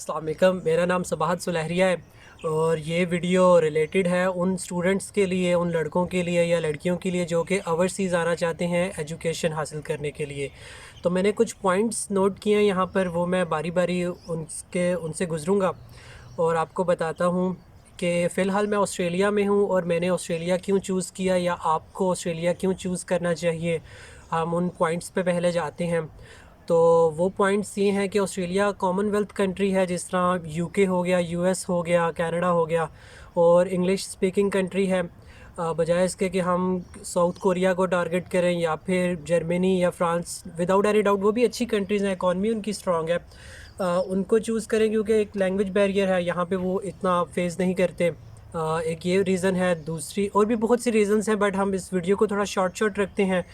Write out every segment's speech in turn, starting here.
अस्सलाम वालेकुम। मेरा नाम सबाहत सुलहरिया है और ये वीडियो रिलेटेड है उन स्टूडेंट्स के लिए, उन लड़कों के लिए या लड़कियों के लिए जो कि ओवरसीज़ आना चाहते हैं एजुकेशन हासिल करने के लिए। तो मैंने कुछ पॉइंट्स नोट किए हैं यहाँ पर, वो मैं बारी बारी उनसे गुज़रूँगा और आपको बताता हूँ कि फ़िलहाल मैं ऑस्ट्रेलिया में हूँ और मैंने ऑस्ट्रेलिया क्यों चूज़ किया या आपको ऑस्ट्रेलिया क्यों चूज़ करना चाहिए। हम उन पॉइंट्स पे पहले जाते हैं। तो वो पॉइंट्स ये हैं कि ऑस्ट्रेलिया कॉमनवेल्थ कंट्री है, जिस तरह यूके हो गया, यूएस हो गया, कनाडा हो गया, और इंग्लिश स्पीकिंग कंट्री है। बजाय इसके कि हम साउथ कोरिया को टारगेट करें या फिर जर्मनी या फ्रांस, विदाउट एनी डाउट वो भी अच्छी कंट्रीज़ हैं, इकॉनमी उनकी स्ट्रॉन्ग है, उनको चूज़ करें क्योंकि एक लैंग्वेज बैरियर है यहाँ पे, वो इतना फेस नहीं करते। एक ये रीज़न है, दूसरी और भी बहुत सी रीज़न्स हैं, बट हम इस वीडियो को थोड़ा शॉर्ट रखते हैं।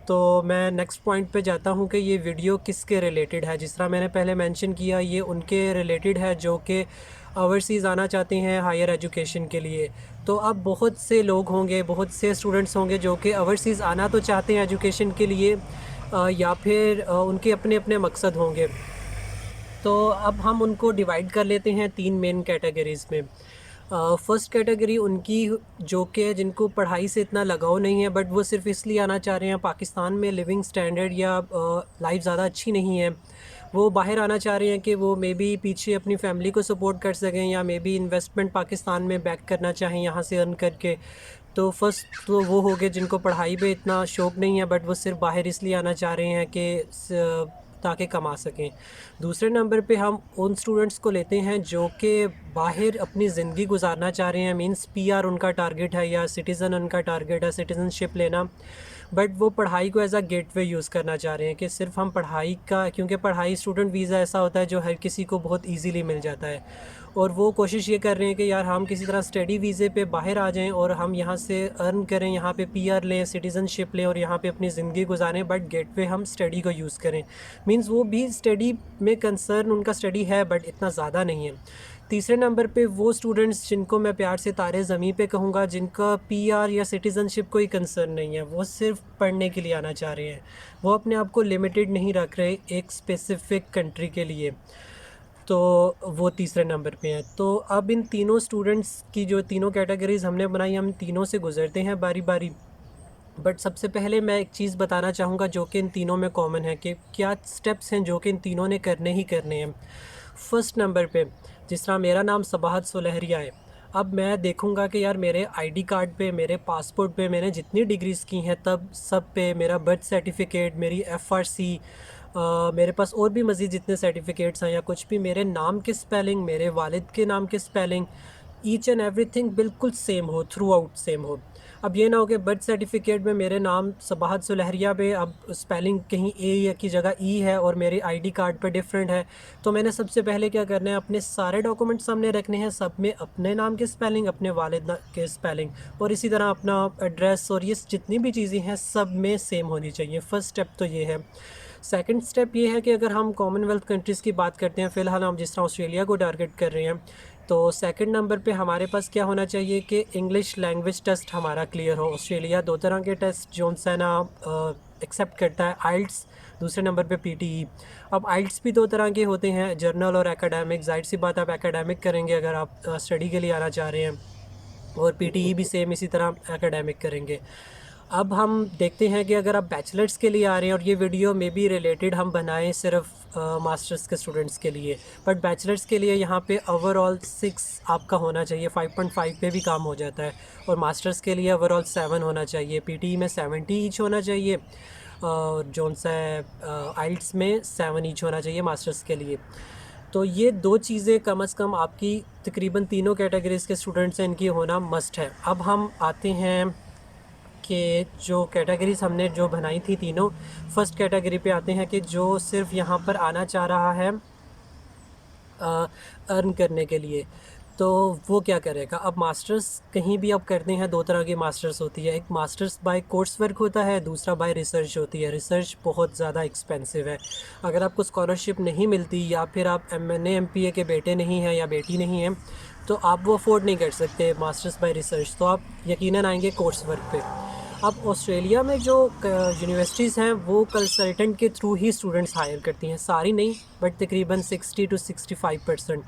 तो मैं नेक्स्ट पॉइंट पे जाता हूँ कि ये वीडियो किसके रिलेटेड है। जिस तरह मैंने पहले मेंशन किया, ये उनके रिलेटेड है जो कि ओवरसीज़ आना चाहते हैं हायर एजुकेशन के लिए। तो अब बहुत से लोग होंगे, बहुत से स्टूडेंट्स होंगे जो कि ओवरसीज़ आना तो चाहते हैं एजुकेशन के लिए, या फिर उनके अपने अपने मकसद होंगे। तो अब हम उनको डिवाइड कर लेते हैं तीन मेन कैटेगरीज़ में। फ़र्स्ट कैटेगरी उनकी जो कि जिनको पढ़ाई से इतना लगाव नहीं है, बट वो सिर्फ़ इसलिए आना चाह रहे हैं, पाकिस्तान में लिविंग स्टैंडर्ड या लाइफ ज़्यादा अच्छी नहीं है, वो बाहर आना चाह रहे हैं कि वो मे बी पीछे अपनी फैमिली को सपोर्ट कर सकें, या मे बी इन्वेस्टमेंट पाकिस्तान में बैक करना चाहें यहाँ से अर्न करके। तो फर्स्ट तो वो हो गए जिनको पढ़ाई पे इतना शौक़ नहीं है, बट वो सिर्फ बाहर इसलिए आना चाह रहे हैं कि ताकि कमा सकें। दूसरे नंबर पे हम उन स्टूडेंट्स को लेते हैं जो कि बाहर अपनी ज़िंदगी गुजारना चाह रहे हैं, मींस पीआर उनका टारगेट है या सिटीज़न उनका टारगेट है, सिटीज़नशिप लेना, बट वो पढ़ाई को एज़ अ गेटवे यूज़ करना चाह रहे हैं कि सिर्फ हम पढ़ाई का, क्योंकि पढ़ाई स्टूडेंट वीज़ा ऐसा होता है जो हर किसी को बहुत ईज़िली मिल जाता है, और वो कोशिश ये कर रहे हैं कि यार हम किसी तरह स्टडी वीज़े पे बाहर आ जाएं और हम यहाँ से अर्न करें, यहाँ पे पीआर लें, सिटीज़नशिप लें और यहाँ पे अपनी ज़िंदगी गुजारें, बट गेटवे हम स्टडी को यूज़ करें। मींस वो भी स्टडी में कंसर्न, उनका स्टडी है बट इतना ज़्यादा नहीं है। तीसरे नंबर पे वो स्टूडेंट्स जिनको मैं प्यार से तारे ज़मीं पे कहूँगा, जिनका पीआर या सिटीज़नशिप कोई कंसर्न नहीं है, वो सिर्फ पढ़ने के लिए आना चाह रहे हैं, वो अपने आप को लिमिटेड नहीं रख रहे एक स्पेसिफ़िक कंट्री के लिए। तो वो तीसरे नंबर पे हैं। तो अब इन तीनों स्टूडेंट्स की जो तीनों कैटेगरीज़ हमने बनाई, हम तीनों से गुज़रते हैं बारी बारी। बट सबसे पहले मैं एक चीज़ बताना चाहूँगा जो कि इन तीनों में कॉमन है, कि क्या स्टेप्स हैं जो कि इन तीनों ने करने ही करने हैं। फ़र्स्ट नंबर पे, जिस तरह मेरा नाम सबाहत सुलहरिया है, अब मैं देखूँगा कि यार मेरे आईडी कार्ड पे, मेरे पासपोर्ट पे मैंने जितनी डिग्रीज़ की हैं तब सब पे, मेरा बर्थ सर्टिफिकेट, मेरी एफआरसी, मेरे पास और भी मज़ीद जितने सर्टिफिकेट्स हैं या कुछ भी, मेरे नाम की स्पेलिंग, मेरे वालिद के नाम की स्पेलिंग, ईच एंड एवरीथिंग बिल्कुल सेम हो, थ्रू आउट सेम हो। अब ये ना हो कि बर्थ सर्टिफिकेट में मेरे नाम सबाहत सुलहरिया पे अब स्पेलिंग कहीं ए की जगह ई है और मेरे आईडी कार्ड पे डिफरेंट है। तो मैंने सबसे पहले क्या करना है, अपने सारे डॉक्यूमेंट सामने रखने हैं, सब में अपने नाम की स्पेलिंग, अपने वालिद के स्पेलिंग, और इसी तरह अपना एड्रेस और ये जितनी भी चीज़ें हैं सब में सेम होनी चाहिए। फ़र्स्ट स्टेप तो ये है। सेकंड स्टेप ये है कि अगर हम कॉमनवेल्थ कंट्रीज़ की बात करते हैं, फ़िलहाल हम जिस तरह ऑस्ट्रेलिया को टारगेट कर रहे हैं, तो सेकंड नंबर पे हमारे पास क्या होना चाहिए कि इंग्लिश लैंग्वेज टेस्ट हमारा क्लियर हो। ऑस्ट्रेलिया दो तरह के टेस्ट जो है ना एक्सेप्ट करता है, आइल्स, दूसरे नंबर पे पीटीई। अब आइल्स भी दो तरह के होते हैं, जर्नल और एकेडमिक। जाहिर सी बात आप एकेडमिक करेंगे अगर आप स्टडी के लिए आना चाह रहे हैं, और पीटीई भी सेम इसी तरह एकेडमिक करेंगे। अब हम देखते हैं कि अगर आप बैचलर्स के लिए आ रहे हैं, और ये वीडियो में भी रिलेटेड हम बनाएं सिर्फ मास्टर्स के स्टूडेंट्स के लिए, बट बैचलर्स के लिए यहाँ पे ओवरऑल 6 आपका होना चाहिए, 5.5 पे भी काम हो जाता है, और मास्टर्स के लिए ओवरऑल 7 होना चाहिए, पीटीई में 70 ईच होना चाहिए, और जोन सा आइल्स में 7 ईच होना चाहिए मास्टर्स के लिए। तो ये दो चीज़ें कम से कम आपकी तकरीबन तीनों कैटेगरीज़ के स्टूडेंट्स हैं, इनकी होना मस्ट है। अब हम आते हैं कि जो कैटेगरीज़ हमने जो बनाई थी तीनों, फर्स्ट कैटेगरी पे आते हैं कि जो सिर्फ यहाँ पर आना चाह रहा है अर्न करने के लिए, तो वो क्या करेगा। अब मास्टर्स कहीं भी आप करते हैं, दो तरह की मास्टर्स होती है, एक मास्टर्स बाय कोर्स वर्क होता है, दूसरा बाय रिसर्च होती है। रिसर्च बहुत ज़्यादा एक्सपेंसिव है, अगर आपको स्कॉलरशिप नहीं मिलती या फिर आप एमएनए एमपीए के बेटे नहीं हैं या बेटी नहीं हैं, तो आप वो अफोर्ड नहीं कर सकते मास्टर्स बाय रिसर्च, तो आप यकीनन आएंगे कोर्स वर्क पे। अब ऑस्ट्रेलिया में जो यूनिवर्सिटीज़ हैं वो कंसल्टेंट के थ्रू ही स्टूडेंट्स हायर करती हैं, सारी नहीं बट तकरीबन 60 to 65%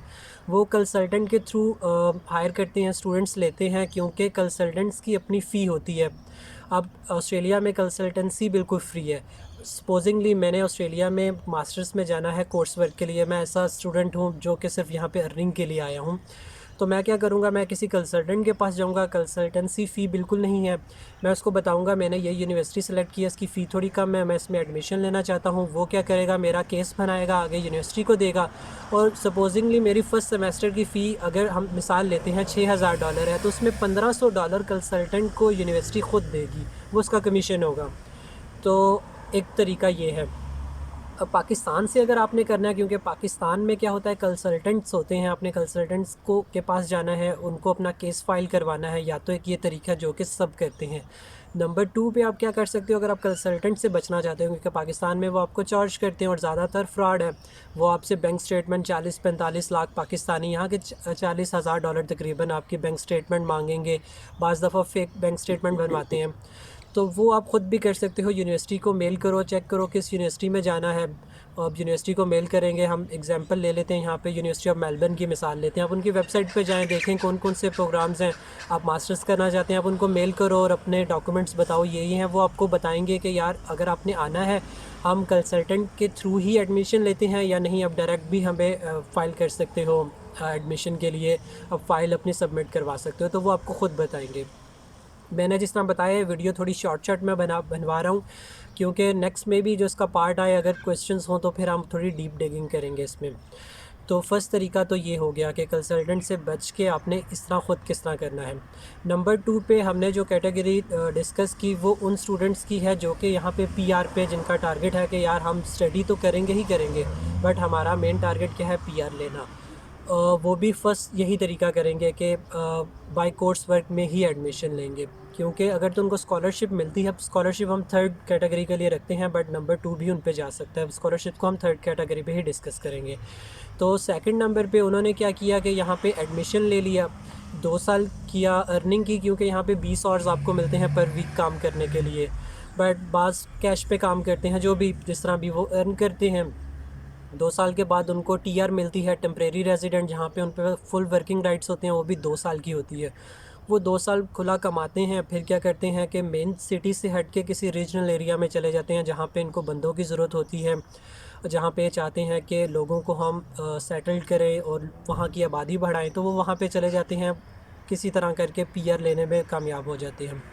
वो कंसल्टेंट के थ्रू हायर करते हैं, स्टूडेंट्स लेते हैं, क्योंकि कंसल्टेंट्स की अपनी फ़ी होती है। अब ऑस्ट्रेलिया में कंसल्टेंसी बिल्कुल फ्री है। सपोजिंगली मैंने ऑस्ट्रेलिया में मास्टर्स में जाना है कोर्स वर्क के लिए, मैं ऐसा स्टूडेंट हूँ जो कि सिर्फ यहाँ पे अर्निंग के लिए आया हूँ, तो मैं क्या करूँगा, मैं किसी कंसल्टेंट के पास जाऊँगा, कंसल्टेंसी फ़ी बिल्कुल नहीं है, मैं उसको बताऊँगा मैंने ये यूनिवर्सिटी सेलेक्ट की है, इसकी फ़ी थोड़ी कम है, मैं इसमें एडमिशन लेना चाहता हूँ। वो क्या करेगा, मेरा केस बनाएगा, आगे यूनिवर्सिटी को देगा। और सपोजिंगली मेरी फ़र्स्ट सेमेस्टर की फ़ी अगर हम मिसाल लेते हैं $6000 है, तो उसमें $1500 कंसल्टेंट को यूनिवर्सिटी ख़ुद देगी, वो उसका कमीशन होगा। तो एक तरीका ये है। अब पाकिस्तान से अगर आपने करना है, क्योंकि पाकिस्तान में क्या होता है, कंसल्टेंट्स होते हैं, अपने कंसल्टेंट्स को के पास जाना है, उनको अपना केस फाइल करवाना है, या तो एक ये तरीका जो कि सब करते हैं। नंबर 2 पे आप क्या कर सकते हो, अगर आप कंसल्टेंट से बचना चाहते हो, क्योंकि पाकिस्तान में वो आपको चार्ज करते हैं और ज़्यादातर फ्रॉड है। वो आपसे बैंक स्टेटमेंट 40-45 लाख पाकिस्तानी, यहाँ के $40,000 तकरीबन आपकी बैंक स्टेटमेंट मांगेंगे, बाज़ दफ़ा फेक बैंक स्टेटमेंट बनवाते हैं। तो वो आप ख़ुद भी कर सकते हो, यूनिवर्सिटी को मेल करो, चेक करो किस यूनिवर्सिटी में जाना है। अब यूनिवर्सिटी को मेल करेंगे, हम एग्जांपल ले लेते हैं, यहाँ पे यूनिवर्सिटी ऑफ मेलबर्न की मिसाल लेते हैं। आप उनकी वेबसाइट पे जाएं, देखें कौन कौन से प्रोग्राम्स हैं, आप मास्टर्स करना चाहते हैं, आप उनको मेल करो और अपने डॉक्यूमेंट्स बताओ ये हैं। वो आपको बताएंगे कि यार अगर आपने आना है, हम कंसल्टेंट के थ्रू ही एडमिशन लेते हैं या नहीं, आप डायरेक्ट भी हमें फ़ाइल कर सकते हो एडमिशन के लिए, अब फ़ाइल अपनी सबमिट करवा सकते हो, तो वो आपको ख़ुद बताएंगे। मैंने जिस तरह बताया वीडियो थोड़ी शॉर्ट में बनवा रहा हूँ, क्योंकि नेक्स्ट में भी जो इसका पार्ट आए, अगर क्वेश्चंस हों तो फिर हम थोड़ी डीप डिगिंग करेंगे इसमें। तो फर्स्ट तरीका तो ये हो गया कि कंसल्टेंट से बच के आपने इस तरह ख़ुद किस तरह करना है। नंबर 2 पे हमने जो कैटेगरी डिस्कस की वो उन स्टूडेंट्स की है जो कि यहाँ पे पीआर पे, जिनका टारगेट है कि यार हम स्टडी तो करेंगे ही करेंगे, बट हमारा मेन टारगेट क्या है, पीआर लेना। वो भी फर्स्ट यही तरीका करेंगे कि बाय कोर्स वर्क में ही एडमिशन लेंगे, क्योंकि अगर तो उनको स्कॉलरशिप मिलती है, स्कॉलरशिप हम थर्ड कैटेगरी के लिए रखते हैं, बट नंबर 2 भी उन पे जा सकता है, स्कॉलरशिप को हम थर्ड कैटेगरी पे ही डिस्कस करेंगे। तो सेकंड नंबर पे उन्होंने क्या किया कि यहाँ पे एडमिशन ले लिया, 2 साल किया अर्निंग की, क्योंकि यहाँ पे 20 आवर्स आपको मिलते हैं पर वीक काम करने के लिए, बट बाज़ कैश पे काम करते हैं, जो भी जिस तरह भी वो अर्न करते हैं। 2 साल के बाद उनको टीआर मिलती है, टेम्परेरी रेजिडेंट, जहाँ पे उन पर फुल वर्किंग राइट्स होते हैं, वो भी 2 साल की होती है। वो 2 साल खुला कमाते हैं, फिर क्या करते हैं कि मेन सिटी से हट के किसी रीजनल एरिया में चले जाते हैं, जहाँ पे इनको बंदों की ज़रूरत होती है, जहाँ पे चाहते हैं कि लोगों को हम सेटल्ड करें और वहाँ की आबादी बढ़ाएं, तो वो वहाँ पे चले जाते हैं, किसी तरह करके पीआर लेने में कामयाब हो जाते हैं।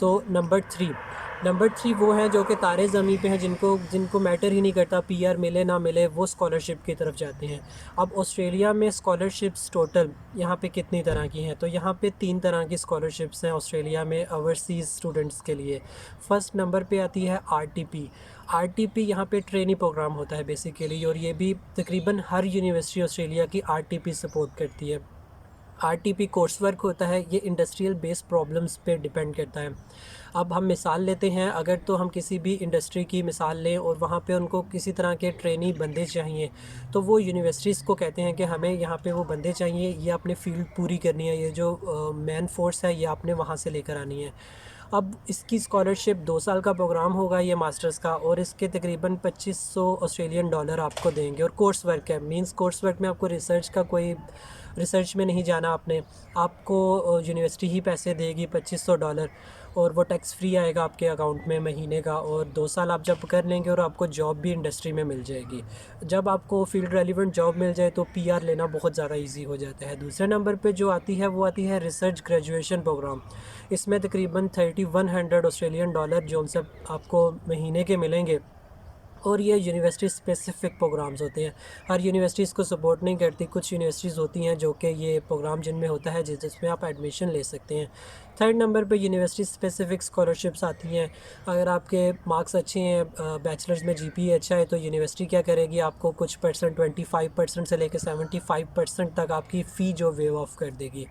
तो नंबर 3 वो हैं जो कि तारे ज़मीं पे हैं, जिनको मैटर ही नहीं करता पीआर मिले ना मिले, वो स्कॉलरशिप की तरफ जाते हैं। अब ऑस्ट्रेलिया में स्कॉलरशिप्स टोटल यहाँ पे कितनी तरह की हैं, तो यहाँ पे 3 तरह की स्कॉलरशिप्स हैं ऑस्ट्रेलिया में ओवरसीज़ स्टूडेंट्स के लिए। फ़र्स्ट नंबर पे आती है आरटीपी, यहाँ पे ट्रेनिंग प्रोग्राम होता है बेसिकली, और ये भी तकरीबन हर यूनिवर्सिटी ऑस्ट्रेलिया की आरटीपी सपोर्ट करती है। आरटीपी कोर्स वर्क होता है, ये इंडस्ट्रियल बेस्ड प्रॉब्लम्स पे डिपेंड करता है। अब हम मिसाल लेते हैं, अगर तो हम किसी भी इंडस्ट्री की मिसाल लें और वहाँ पे उनको किसी तरह के ट्रेनी बंदे चाहिए, तो वो यूनिवर्सिटीज़ को कहते हैं कि हमें यहाँ पे वो बंदे चाहिए, ये आपने फ़ील्ड पूरी करनी है, ये जो मैन फोर्स है ये आपने वहाँ से लेकर आनी है। अब इसकी स्कॉलरशिप 2 साल का प्रोग्राम होगा ये मास्टर्स का, और इसके तकरीबन 2500 ऑस्ट्रेलियन डॉलर आपको देंगे, और कोर्स वर्क है, मींस कोर्स वर्क में आपको रिसर्च में नहीं जाना आपको यूनिवर्सिटी ही पैसे देगी $2500, और वो टैक्स फ्री आएगा आपके अकाउंट में महीने का, और 2 साल आप जब कर लेंगे और आपको जॉब भी इंडस्ट्री में मिल जाएगी। जब आपको फील्ड रेलिवेंट जॉब मिल जाए तो पीआर लेना बहुत ज़्यादा इजी हो जाता है। दूसरे नंबर पे जो आती है वो आती है रिसर्च ग्रेजुएशन प्रोग्राम। इसमें तकरीबन 3100 ऑस्ट्रेलियन डॉलर जो उनसे आपको महीने के मिलेंगे, और ये यूनिवर्सिटी स्पेसिफ़िक प्रोग्राम्स होते हैं, हर यूनिवर्सिटी इसको सपोर्ट नहीं करती। कुछ यूनिवर्सिटीज़ होती हैं जो कि ये प्रोग्राम जिनमें होता है जिसमें आप एडमिशन ले सकते हैं। थर्ड नंबर पे यूनिवर्सिटी स्पेसिफ़िक स्कॉलरशिप्स आती हैं। अगर आपके मार्क्स अच्छे हैं, बैचलर्स में जीपीए अच्छा है, तो यूनिवर्सिटी क्या करेगी, आपको कुछ परसेंट 25% से लेकर 75% तक आपकी फ़ी जो वेव ऑफ कर देगी।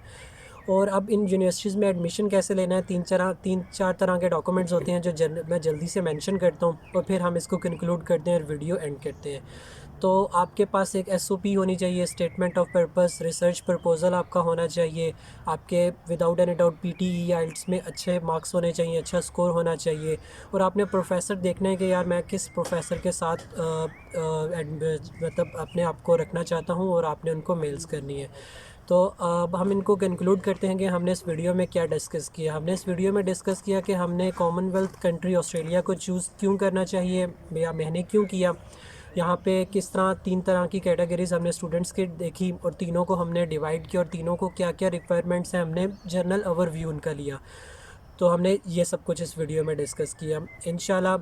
और अब इन यूनिवर्सिटीज़ में एडमिशन कैसे लेना है, 3-4 तरह के डॉक्यूमेंट्स होते हैं जो मैं जल्दी से मेंशन करता हूँ, और फिर हम इसको कंक्लूड करते हैं और वीडियो एंड करते हैं। तो आपके पास एक SOP होनी चाहिए, statement of purpose, research proposal आपका होना चाहिए, आपके without any doubt PTE IELTS में अच्छे मार्क्स होने चाहिए, अच्छा स्कोर होना चाहिए, और आपने प्रोफेसर देखना है कि यार मैं किस प्रोफेसर के साथ मतलब अपने आप को रखना चाहता हूँ, और आपने उनको मेल्स करनी है। तो अब हम इनको कंक्लूड करते हैं कि हमने इस वीडियो में क्या डिस्कस किया। हमने इस वीडियो में डिस्कस किया कि हमने कॉमनवेल्थ कंट्री ऑस्ट्रेलिया को चूज़ क्यों करना चाहिए, या मैंने क्यों किया। यहाँ पे किस तरह 3 तरह की कैटेगरीज़ हमने स्टूडेंट्स की देखी, और तीनों को हमने डिवाइड किया, और तीनों को क्या क्या रिक्वायरमेंट्स हैं हमने जनरल ओवरव्यू उनका लिया। तो हमने ये सब कुछ इस वीडियो में डिस्कस किया। इंशाल्लाह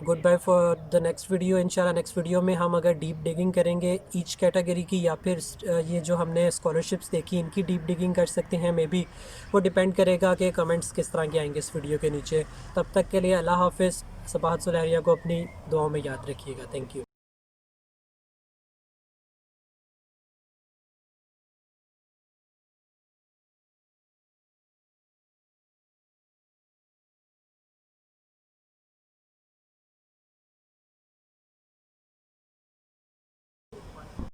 good bye for the next video. इंशाल्लाह नेक्स्ट वीडियो में हम अगर डीप डिगिंग करेंगे ईच कैटेगरी की, या फिर ये जो हमने स्कॉलरशिप्स देखी इनकी डीप डिगिंग कर सकते हैं। मे बी वो डिपेंड करेगा कि कमेंट्स किस तरह के आएंगे इस वीडियो के नीचे। तब तक के लिए अल्लाह हाफिज़। सबाहत सुलहरिया को अपनी दुआओं में याद रखिएगा। Thank you.